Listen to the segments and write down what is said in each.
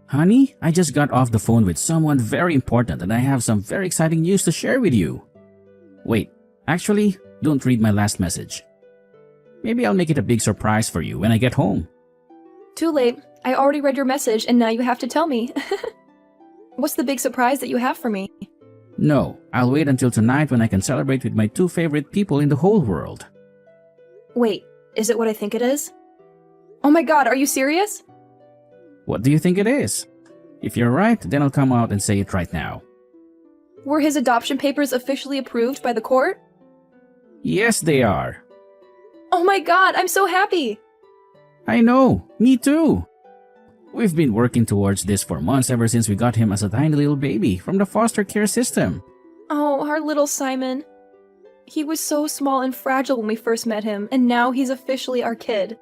Honey, I just got off the phone with someone very important and I have some very exciting news to share with you. Wait, actually, don't read my last message. Maybe I'll make it a big surprise for you when I get home. Too late. I already read your message and now you have to tell me. What's the big surprise that you have for me? No, I'll wait until tonight when I can celebrate with my two favorite people in the whole world. Wait, is it what I think it is? Oh my god, are you serious? What do you think it is? If you're right, then I'll come out and say it right now. Were his adoption papers officially approved by the court? Yes, they are. Oh my god, I'm so happy! I know, me too. We've been working towards this for months ever since we got him as a tiny little baby from the foster care system. Oh, our little Simon. He was so small and fragile when we first met him, and now he's officially our kid.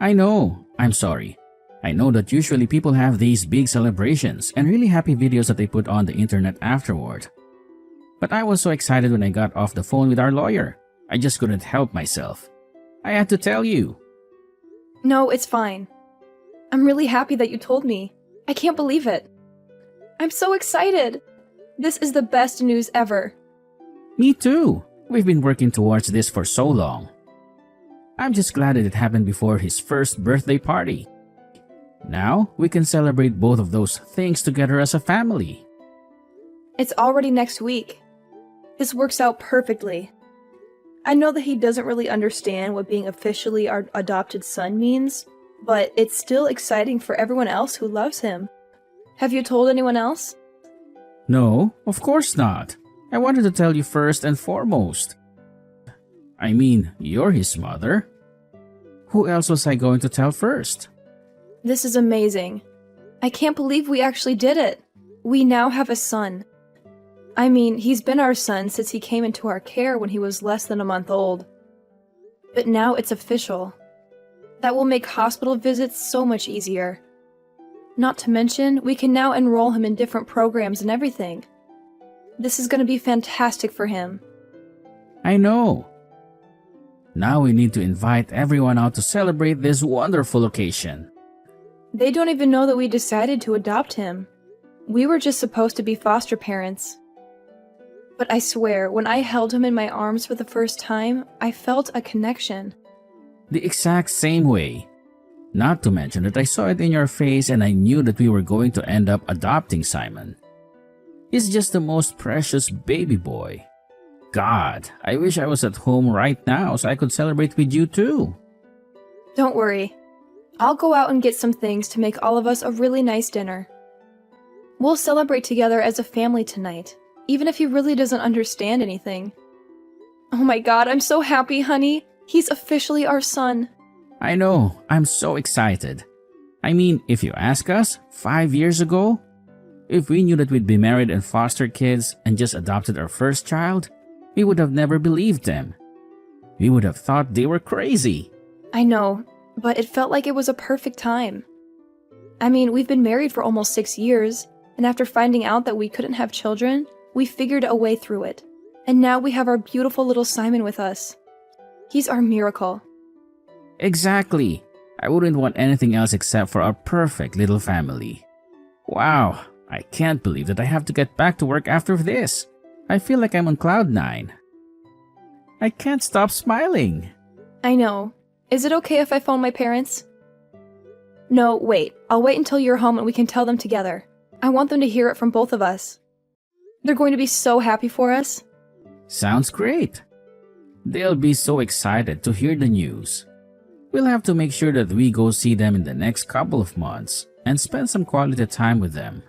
I know, I'm sorry. I know that usually people have these big celebrations and really happy videos that they put on the internet afterward. But I was so excited when I got off the phone with our lawyer. I just couldn't help myself. I had to tell you. No, it's fine. I'm really happy that you told me. I can't believe it. I'm so excited. This is the best news ever. Me too. We've been working towards this for so long. I'm just glad that it happened before his first birthday party. Now, we can celebrate both of those things together as a family. It's already next week. This works out perfectly. I know that he doesn't really understand what being officially our adopted son means, but it's still exciting for everyone else who loves him. Have you told anyone else? No, of course not. I wanted to tell you first and foremost. I mean, you're his mother. Who else was I going to tell first? This is amazing. I can't believe we actually did it. We now have a son. I mean, he's been our son since he came into our care when he was less than a month old. But now it's official. That will make hospital visits so much easier. Not to mention, we can now enroll him in different programs and everything. This is going to be fantastic for him. I know. Now we need to invite everyone out to celebrate this wonderful occasion. They don't even know that we decided to adopt him. We were just supposed to be foster parents. But I swear, when I held him in my arms for the first time, I felt a connection. The exact same way. Not to mention that I saw it in your face and I knew that we were going to end up adopting Simon. He's just the most precious baby boy. God, I wish I was at home right now so I could celebrate with you too. Don't worry. I'll go out and get some things to make all of us a really nice dinner. We'll celebrate together as a family tonight, even if he really doesn't understand anything. Oh my god, I'm so happy, honey. He's officially our son. I know, I'm so excited. I mean, if you ask us, 5 years ago, if we knew that we'd be married and foster kids and just adopted our first child, we would have never believed them. We would have thought they were crazy. I know, but it felt like it was a perfect time. I mean, we've been married for almost 6 years, and after finding out that we couldn't have children, we figured a way through it. And now we have our beautiful little Simon with us. He's our miracle. Exactly. I wouldn't want anything else except for our perfect little family. Wow, I can't believe that I have to get back to work after this. I feel like I'm on cloud 9. I can't stop smiling. I know. Is it okay if I phone my parents? No, wait. I'll wait until you're home and we can tell them together. I want them to hear it from both of us. They're going to be so happy for us. Sounds great. They'll be so excited to hear the news. We'll have to make sure that we go see them in the next couple of months and spend some quality time with them.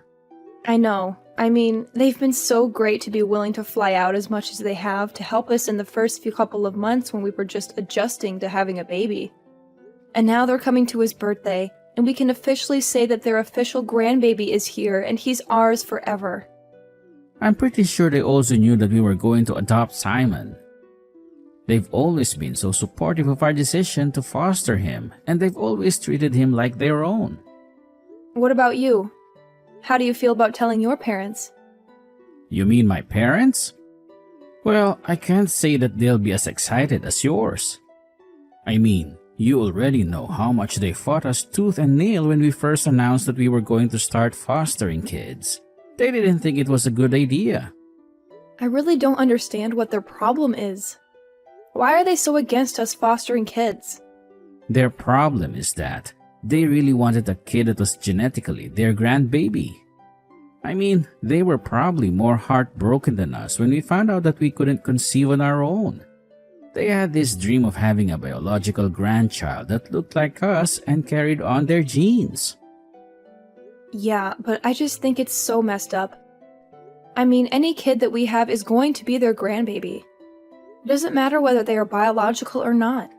I know. I mean, they've been so great to be willing to fly out as much as they have to help us in the first few couple of months when we were just adjusting to having a baby. And now they're coming to his birthday, and we can officially say that their official grandbaby is here and he's ours forever. I'm pretty sure they also knew that we were going to adopt Simon. They've always been so supportive of our decision to foster him, and they've always treated him like their own. What about you? How do you feel about telling your parents? You mean my parents? Well, I can't say that they'll be as excited as yours. I mean, You already know how much they fought us tooth and nail when we first announced that we were going to start fostering kids. They didn't think it was a good idea. I really don't understand what their problem is. Why are they so against us fostering kids? Their problem is that they really wanted a kid that was genetically their grandbaby. I mean, they were probably more heartbroken than us when we found out that we couldn't conceive on our own. They had this dream of having a biological grandchild that looked like us and carried on their genes. Yeah, but I just think it's so messed up. I mean, any kid that we have is going to be their grandbaby. It doesn't matter whether they are biological or not.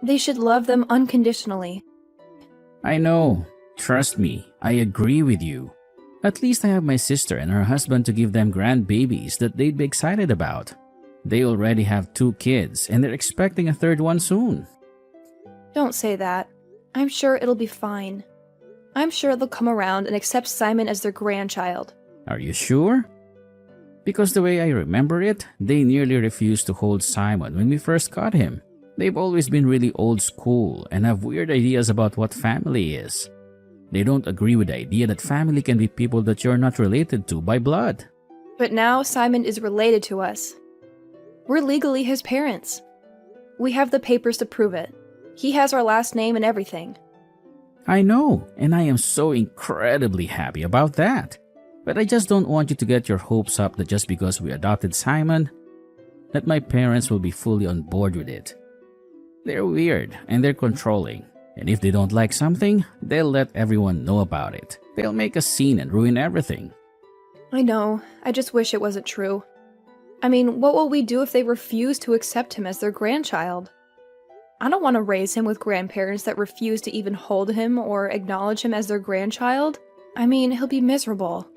They should love them unconditionally. I know. Trust me, I agree with you. At least I have my sister and her husband to give them grandbabies that they'd be excited about. They already have 2 kids and they're expecting a 3rd one soon. Don't say that. I'm sure it'll be fine. I'm sure they'll come around and accept Simon as their grandchild. Are you sure? Because the way I remember it, they nearly refused to hold Simon when we first caught him. They've always been really old school and have weird ideas about what family is. They don't agree with the idea that family can be people that you're not related to by blood. But now Simon is related to us. We're legally his parents. We have the papers to prove it. He has our last name and everything. I know, and I am so incredibly happy about that. But I just don't want you to get your hopes up that just because we adopted Simon, that my parents will be fully on board with it. They're weird and they're controlling. And if they don't like something, they'll let everyone know about it. They'll make a scene and ruin everything. I know. I just wish it wasn't true. I mean, what will we do if they refuse to accept him as their grandchild? I don't want to raise him with grandparents that refuse to even hold him or acknowledge him as their grandchild. I mean, he'll be miserable.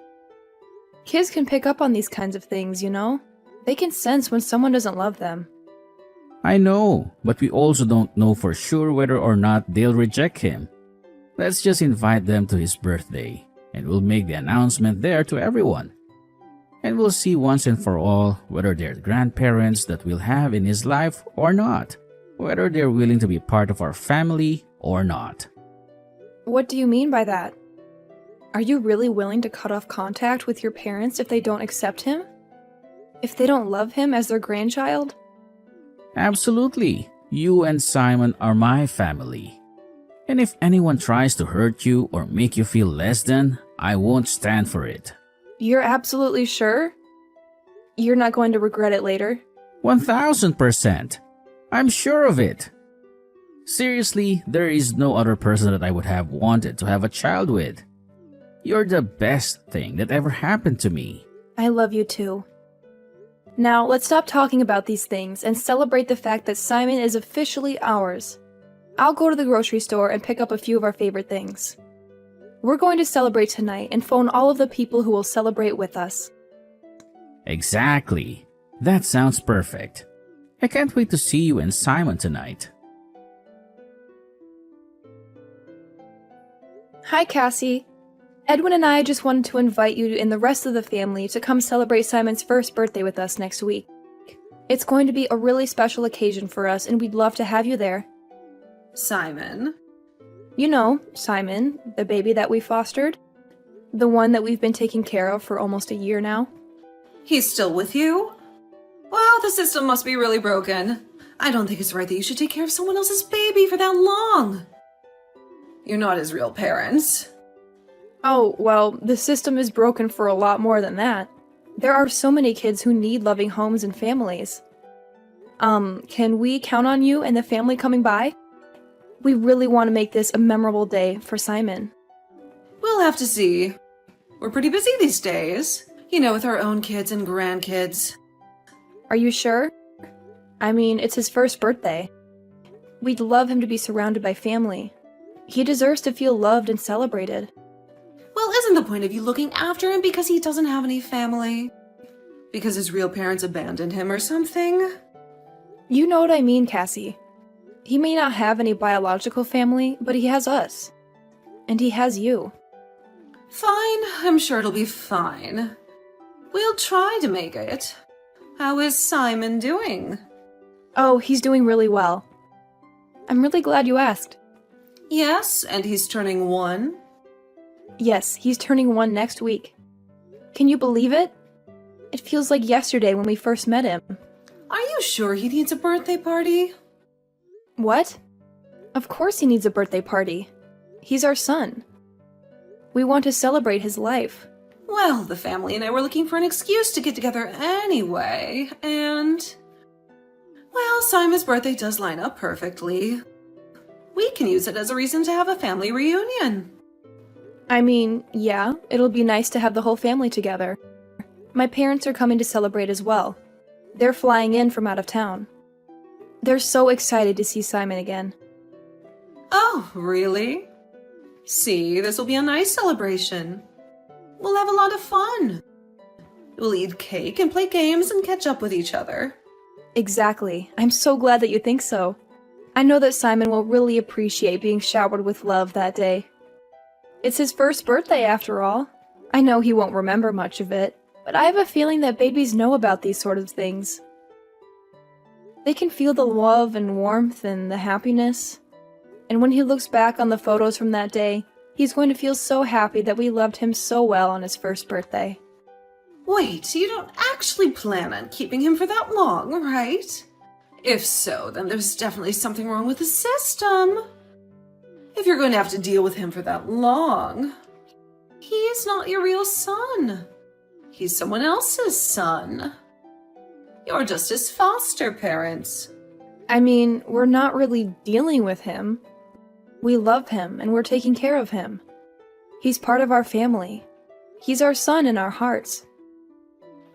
Kids can pick up on these kinds of things, you know? They can sense when someone doesn't love them. I know, but we also don't know for sure whether or not they'll reject him. Let's just invite them to his birthday, and we'll make the announcement there to everyone. And we'll see once and for all whether they're the grandparents that we'll have in his life or not, whether they're willing to be part of our family or not. What do you mean by that? Are you really willing to cut off contact with your parents if they don't accept him? If they don't love him as their grandchild? Absolutely. You and Simon are my family. And if anyone tries to hurt you or make you feel less than, I won't stand for it. You're absolutely sure? You're not going to regret it later? 1000%. I'm sure of it. Seriously, there is no other person that I would have wanted to have a child with. You're the best thing that ever happened to me. I love you too. Now, let's stop talking about these things and celebrate the fact that Simon is officially ours. I'll go to the grocery store and pick up a few of our favorite things. We're going to celebrate tonight and phone all of the people who will celebrate with us. Exactly. That sounds perfect. I can't wait to see you and Simon tonight. Hi, Cassie. Edwin and I just wanted to invite you and the rest of the family to come celebrate Simon's first birthday with us next week. It's going to be a really special occasion for us, and we'd love to have you there. Simon? You know, Simon, the baby that we fostered. The one that we've been taking care of for almost a year now. He's still with you? Wow, the system must be really broken. I don't think it's right that you should take care of someone else's baby for that long. You're not his real parents. Oh, well, the system is broken for a lot more than that. There are so many kids who need loving homes and families. Can we count on you and the family coming by? We really want to make this a memorable day for Simon. We'll have to see. We're pretty busy these days. You know, with our own kids and grandkids. Are you sure? I mean, it's his first birthday. We'd love him to be surrounded by family. He deserves to feel loved and celebrated. Well, isn't the point of you looking after him because he doesn't have any family? Because his real parents abandoned him or something? You know what I mean, Cassie. He may not have any biological family, but he has us. And he has you. Fine, I'm sure it'll be fine. We'll try to make it. How is Simon doing? Oh, he's doing really well. I'm really glad you asked. Yes, and he's turning 1. Yes, he's turning 1 next week. Can you believe it? It feels like yesterday when we first met him. Are you sure he needs a birthday party? What? Of course he needs a birthday party. He's our son. We want to celebrate his life. Well, the family and I were looking for an excuse to get together anyway, and... Well, Simon's birthday does line up perfectly. We can use it as a reason to have a family reunion. I mean, yeah, it'll be nice to have the whole family together. My parents are coming to celebrate as well. They're flying in from out of town. They're so excited to see Simon again. Oh, really? See, this will be a nice celebration. We'll have a lot of fun. We'll eat cake and play games and catch up with each other. Exactly. I'm so glad that you think so. I know that Simon will really appreciate being showered with love that day. It's his first birthday after all. I know he won't remember much of it, but I have a feeling that babies know about these sort of things. They can feel the love and warmth and the happiness. And when he looks back on the photos from that day, he's going to feel so happy that we loved him so well on his first birthday. Wait, you don't actually plan on keeping him for that long, right? If so, then there's definitely something wrong with the system. If you're going to have to deal with him for that long, he's not your real son. He's someone else's son. You're just his foster parents. I mean, we're not really dealing with him. We love him and we're taking care of him. He's part of our family. He's our son in our hearts.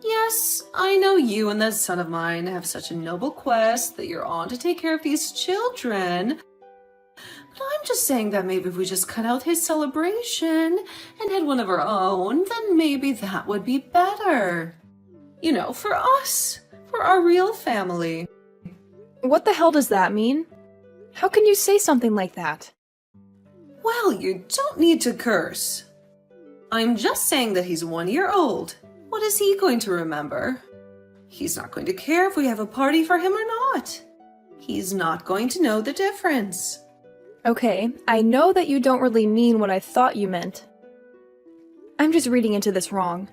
Yes, I know you and that son of mine have such a noble quest that you're on to take care of these children. But I'm just saying that maybe if we just cut out his celebration and had one of our own, then maybe that would be better. You know, for us, for our real family. What the hell does that mean? How can you say something like that? Well, you don't need to curse. I'm just saying that he's 1 year old. What is he going to remember? He's not going to care if we have a party for him or not. He's not going to know the difference. Okay, I know that you don't really mean what I thought you meant. I'm just reading into this wrong.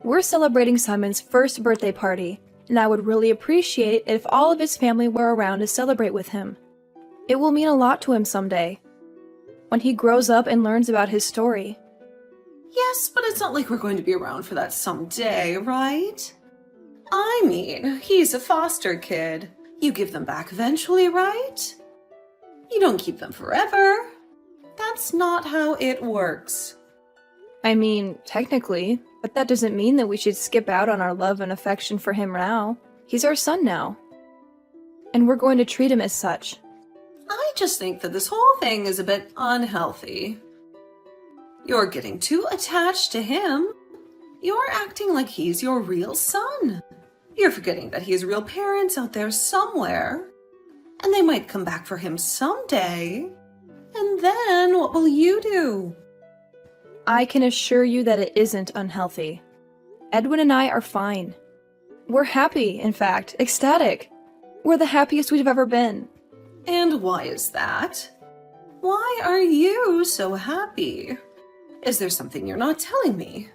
We're celebrating Simon's first birthday party, and I would really appreciate it if all of his family were around to celebrate with him. It will mean a lot to him someday, when he grows up and learns about his story. Yes, but it's not like we're going to be around for that someday, right? I mean, he's a foster kid. You give them back eventually, right? You don't keep them forever. That's not how it works. I mean, technically, but that doesn't mean that we should skip out on our love and affection for him now. He's our son now. And we're going to treat him as such. I just think that this whole thing is a bit unhealthy. You're getting too attached to him. You're acting like he's your real son. You're forgetting that he has real parents out there somewhere. And they might come back for him someday. And then what will you do? I can assure you that it isn't unhealthy. Edwin and I are fine. We're happy, in fact, ecstatic. We're the happiest we've ever been. And why is that? Why are you so happy? Is there something you're not telling me?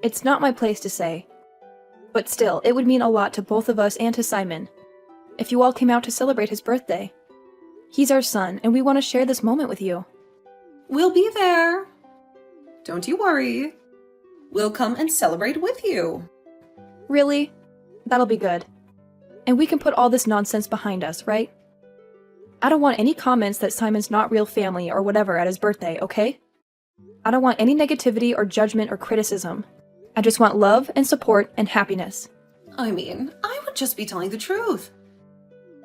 It's not my place to say. But still, it would mean a lot to both of us and to Simon, if you all came out to celebrate his birthday. He's our son, and we want to share this moment with you. We'll be there. Don't you worry. We'll come and celebrate with you. Really? That'll be good. And we can put all this nonsense behind us, right? I don't want any comments that Simon's not real family or whatever at his birthday, okay? I don't want any negativity or judgment or criticism. I just want love and support and happiness. I mean, I would just be telling the truth.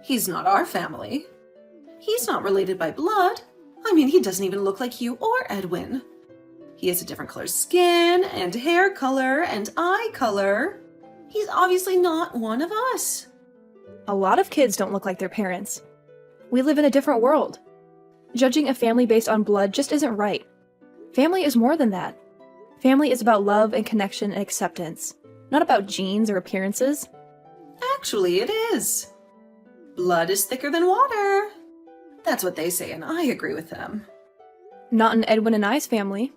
He's not our family. He's not related by blood. I mean, he doesn't even look like you or Edwin. He has a different color skin and hair color and eye color. He's obviously not one of us. A lot of kids don't look like their parents. We live in a different world. Judging a family based on blood just isn't right. Family is more than that. Family is about love and connection and acceptance, not about genes or appearances. Actually, it is. Blood is thicker than water. That's what they say, and I agree with them. Not in Edwin and I's family.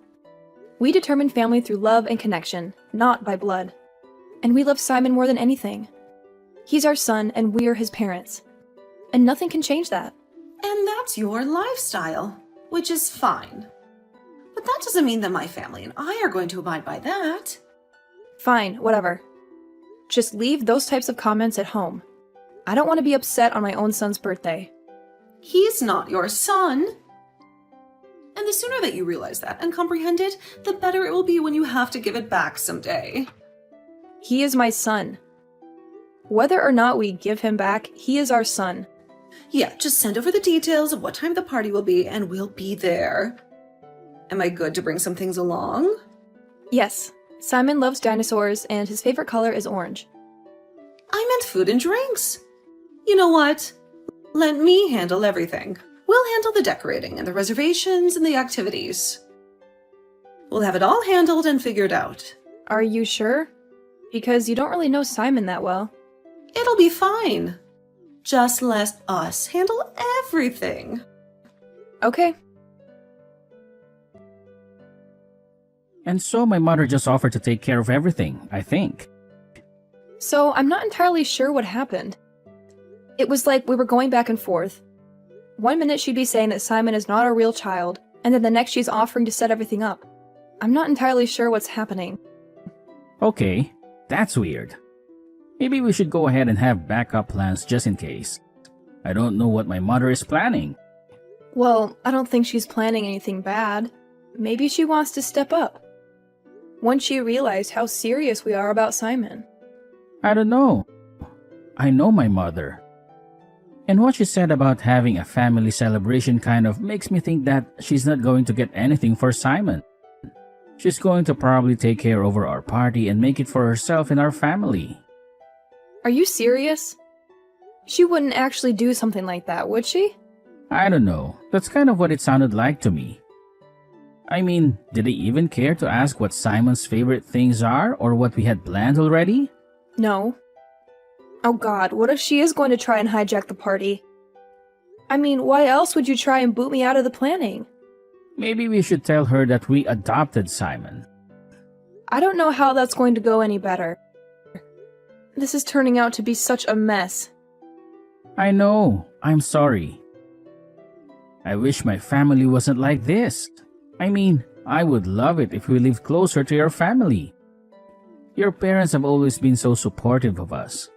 We determine family through love and connection, not by blood. And we love Simon more than anything. He's our son, and we're his parents. And nothing can change that. And that's your lifestyle, which is fine. But that doesn't mean that my family and I are going to abide by that. Fine, whatever. Just leave those types of comments at home. I don't want to be upset on my own son's birthday. He's not your son. And the sooner that you realize that and comprehend it, the better it will be when you have to give it back someday. He is my son. Whether or not we give him back, he is our son. Yeah, just send over the details of what time the party will be and we'll be there. Am I good to bring some things along? Yes, Simon loves dinosaurs and his favorite color is orange. I meant food and drinks. You know what? Let me handle everything. We'll handle the decorating and the reservations and the activities. We'll have it all handled and figured out. Are you sure? Because you don't really know Simon that well. It'll be fine. Just let us handle everything. Okay. And so my mother just offered to take care of everything, I think. So I'm not entirely sure what happened. It was like we were going back and forth. One minute she'd be saying that Simon is not our real child, and then the next she's offering to set everything up. I'm not entirely sure what's happening. Okay, that's weird. Maybe we should go ahead and have backup plans just in case. I don't know what my mother is planning. Well, I don't think she's planning anything bad. Maybe she wants to step up. Once she realized how serious we are about Simon. I don't know. I know my mother. And what she said about having a family celebration kind of makes me think that she's not going to get anything for Simon. She's going to probably take care over our party and make it for herself and our family. Are you serious? She wouldn't actually do something like that, would she? I don't know. That's kind of what it sounded like to me. I mean, did they even care to ask what Simon's favorite things are or what we had planned already? No. Oh god, what if she is going to try and hijack the party? I mean, why else would you try and boot me out of the planning? Maybe we should tell her that we adopted Simon. I don't know how that's going to go any better. This is turning out to be such a mess. I know. I'm sorry. I wish my family wasn't like this. I mean, I would love it if we lived closer to your family. Your parents have always been so supportive of us.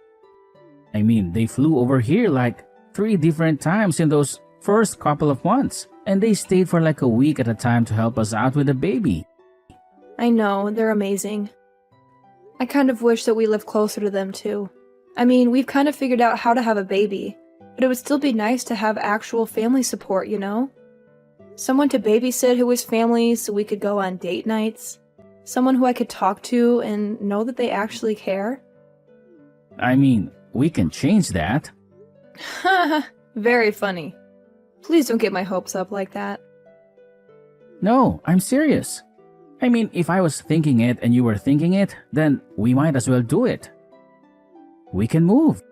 I mean, they flew over here like 3 different times in those first couple of months, and they stayed for like a week at a time to help us out with the baby. I know, they're amazing. I kind of wish that we lived closer to them too. I mean, we've kind of figured out how to have a baby, but it would still be nice to have actual family support, you know? Someone to babysit who was family so we could go on date nights. Someone who I could talk to and know that they actually care. I mean, we can change that. Haha, very funny. Please don't get my hopes up like that. No, I'm serious. I mean, if I was thinking it and you were thinking it, then we might as well do it. We can move.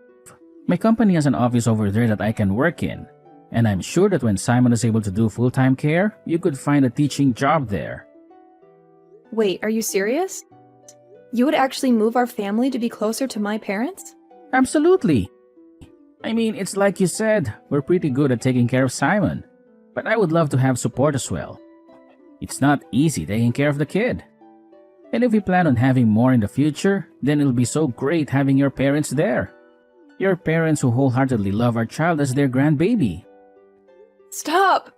My company has an office over there that I can work in, and I'm sure that when Simon is able to do full-time care, you could find a teaching job there. Wait, are you serious? You would actually move our family to be closer to my parents? Absolutely. I mean, it's like you said, we're pretty good at taking care of Simon, but I would love to have support as well. It's not easy taking care of the kid. And if we plan on having more in the future, then it'll be so great having your parents there. Your parents who wholeheartedly love our child as their grandbaby. Stop!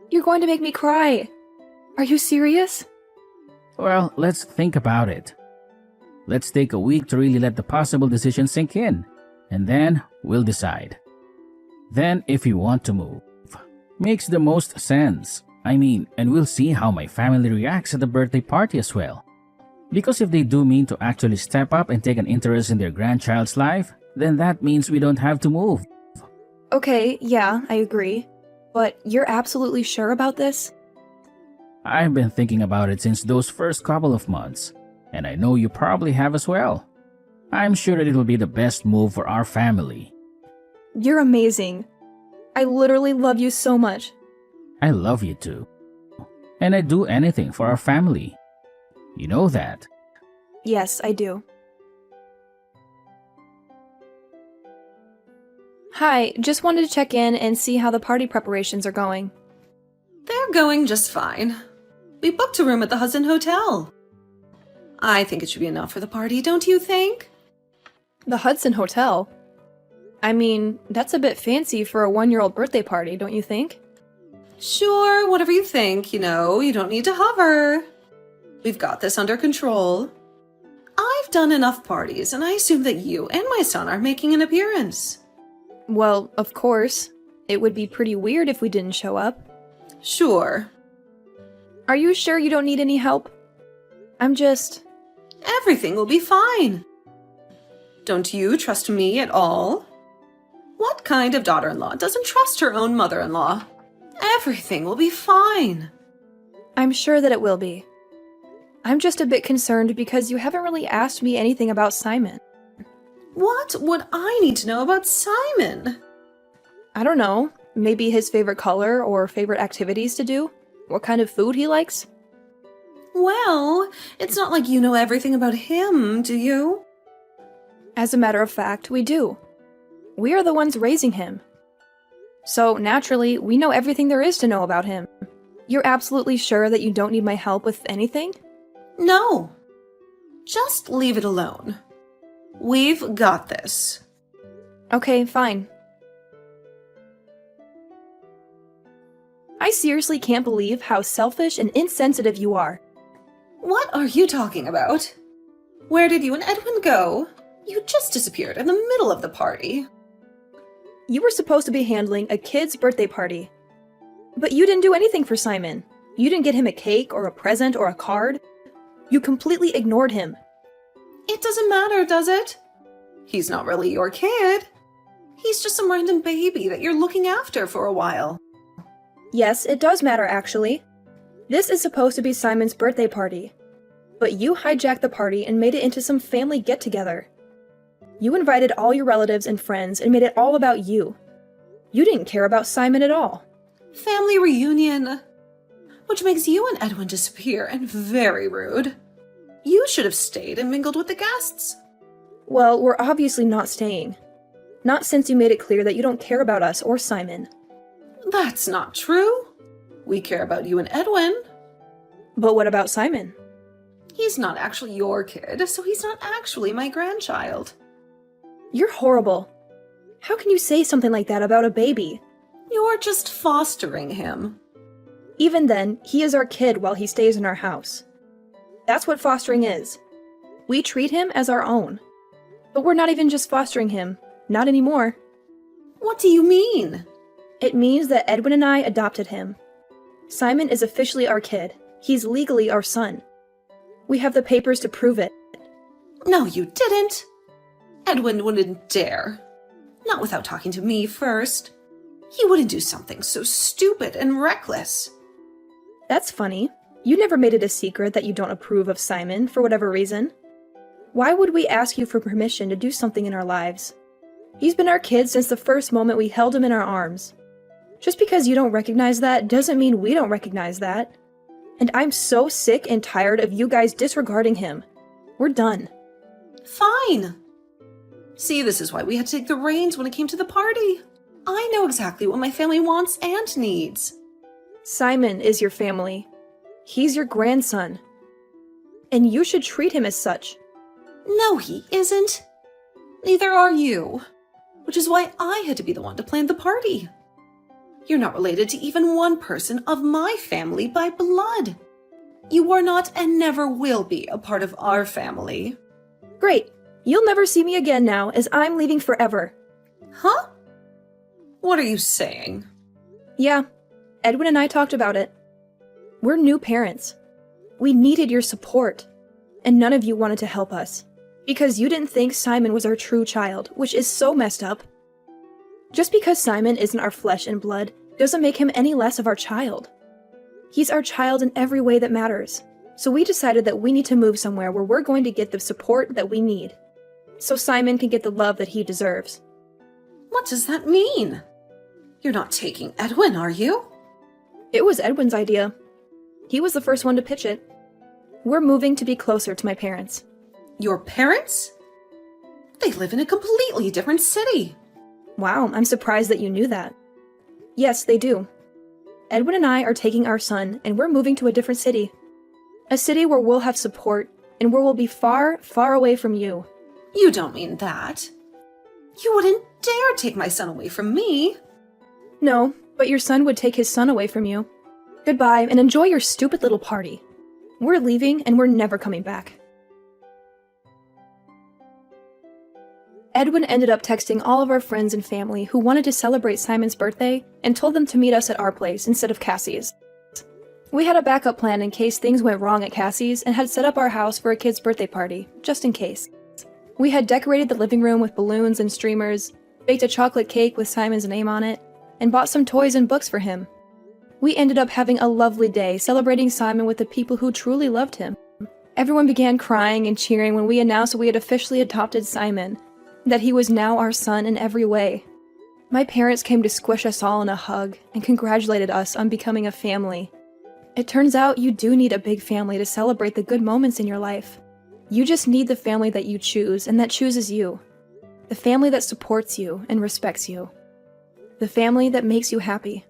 You're going to make me cry. Are you serious? Well, let's think about it. Let's take a week to really let the possible decision sink in, and then we'll decide. Then if you want to move, makes the most sense. I mean, and we'll see how my family reacts at the birthday party as well. Because if they do mean to actually step up and take an interest in their grandchild's life, then that means we don't have to move. Okay, yeah, I agree. But you're absolutely sure about this? I've been thinking about it since those first couple of months, and I know you probably have as well. I'm sure that it'll be the best move for our family. You're amazing. I literally love you so much. I love you too. And I'd do anything for our family. You know that. Yes, I do. Hi, just wanted to check in and see how the party preparations are going. They're going just fine. We booked a room at the Hudson Hotel. I think it should be enough for the party, don't you think? The Hudson Hotel? I mean, that's a bit fancy for a 1-year-old birthday party, don't you think? Sure, whatever you think, you don't need to hover. We've got this under control. I've done enough parties, and I assume that you and my son are making an appearance. Well, of course. It would be pretty weird if we didn't show up. Sure. Are you sure you don't need any help? Everything will be fine. Don't you trust me at all? What kind of daughter-in-law doesn't trust her own mother-in-law? Everything will be fine. I'm sure that it will be. I'm just a bit concerned because you haven't really asked me anything about Simon. What would I need to know about Simon? I don't know. Maybe his favorite color or favorite activities to do? What kind of food he likes? Well, it's not like you know everything about him, do you? As a matter of fact, we do. We are the ones raising him. So, naturally, we know everything there is to know about him. You're absolutely sure that you don't need my help with anything? No. Just leave it alone. We've got this. Okay, fine. I seriously can't believe how selfish and insensitive you are. What are you talking about? Where did you and Edwin go? You just disappeared in the middle of the party. You were supposed to be handling a kid's birthday party. But you didn't do anything for Simon. You didn't get him a cake or a present or a card. You completely ignored him. It doesn't matter, does it? He's not really your kid. He's just some random baby that you're looking after for a while. Yes, it does matter, actually. This is supposed to be Simon's birthday party. But you hijacked the party and made it into some family get-together. You invited all your relatives and friends and made it all about you. You didn't care about Simon at all. Family reunion. Which makes you and Edwin disappear and very rude. You should have stayed and mingled with the guests. Well, we're obviously not staying. Not since you made it clear that you don't care about us or Simon. That's not true. We care about you and Edwin. But what about Simon? He's not actually your kid, so he's not actually my grandchild. You're horrible. How can you say something like that about a baby? You're just fostering him. Even then, he is our kid while he stays in our house. That's what fostering is. We treat him as our own. But we're not even just fostering him. Not anymore. What do you mean? It means that Edwin and I adopted him. Simon is officially our kid. He's legally our son. We have the papers to prove it. No, you didn't. Edwin wouldn't dare. Not without talking to me first. He wouldn't do something so stupid and reckless. That's funny. You never made it a secret that you don't approve of Simon for whatever reason. Why would we ask you for permission to do something in our lives? He's been our kid since the first moment we held him in our arms. Just because you don't recognize that doesn't mean we don't recognize that. And I'm so sick and tired of you guys disregarding him. We're done. Fine. See, this is why we had to take the reins when it came to the party. I know exactly what my family wants and needs. Simon is your family. He's your grandson. And you should treat him as such. No, he isn't. Neither are you. Which is why I had to be the one to plan the party. You're not related to even one person of my family by blood. You are not and never will be a part of our family. Great. You'll never see me again now, as I'm leaving forever. Huh? What are you saying? Yeah, Edwin and I talked about it. We're new parents. We needed your support, and none of you wanted to help us. Because you didn't think Simon was our true child, which is so messed up. Just because Simon isn't our flesh and blood doesn't make him any less of our child. He's our child in every way that matters. So we decided that we need to move somewhere where we're going to get the support that we need. So Simon can get the love that he deserves. What does that mean? You're not taking Edwin, are you? It was Edwin's idea. He was the first one to pitch it. We're moving to be closer to my parents. Your parents? They live in a completely different city. Wow, I'm surprised that you knew that. Yes, they do. Edwin and I are taking our son, and we're moving to a different city. A city where we'll have support, and where we'll be far, far away from you. You don't mean that. You wouldn't dare take my son away from me. No, but your son would take his son away from you. Goodbye, and enjoy your stupid little party. We're leaving, and we're never coming back. Edwin ended up texting all of our friends and family who wanted to celebrate Simon's birthday and told them to meet us at our place instead of Cassie's. We had a backup plan in case things went wrong at Cassie's and had set up our house for a kid's birthday party, just in case. We had decorated the living room with balloons and streamers, baked a chocolate cake with Simon's name on it, and bought some toys and books for him. We ended up having a lovely day celebrating Simon with the people who truly loved him. Everyone began crying and cheering when we announced we had officially adopted Simon, that he was now our son in every way. My parents came to squish us all in a hug and congratulated us on becoming a family. It turns out you do need a big family to celebrate the good moments in your life. You just need the family that you choose and that chooses you. The family that supports you and respects you. The family that makes you happy.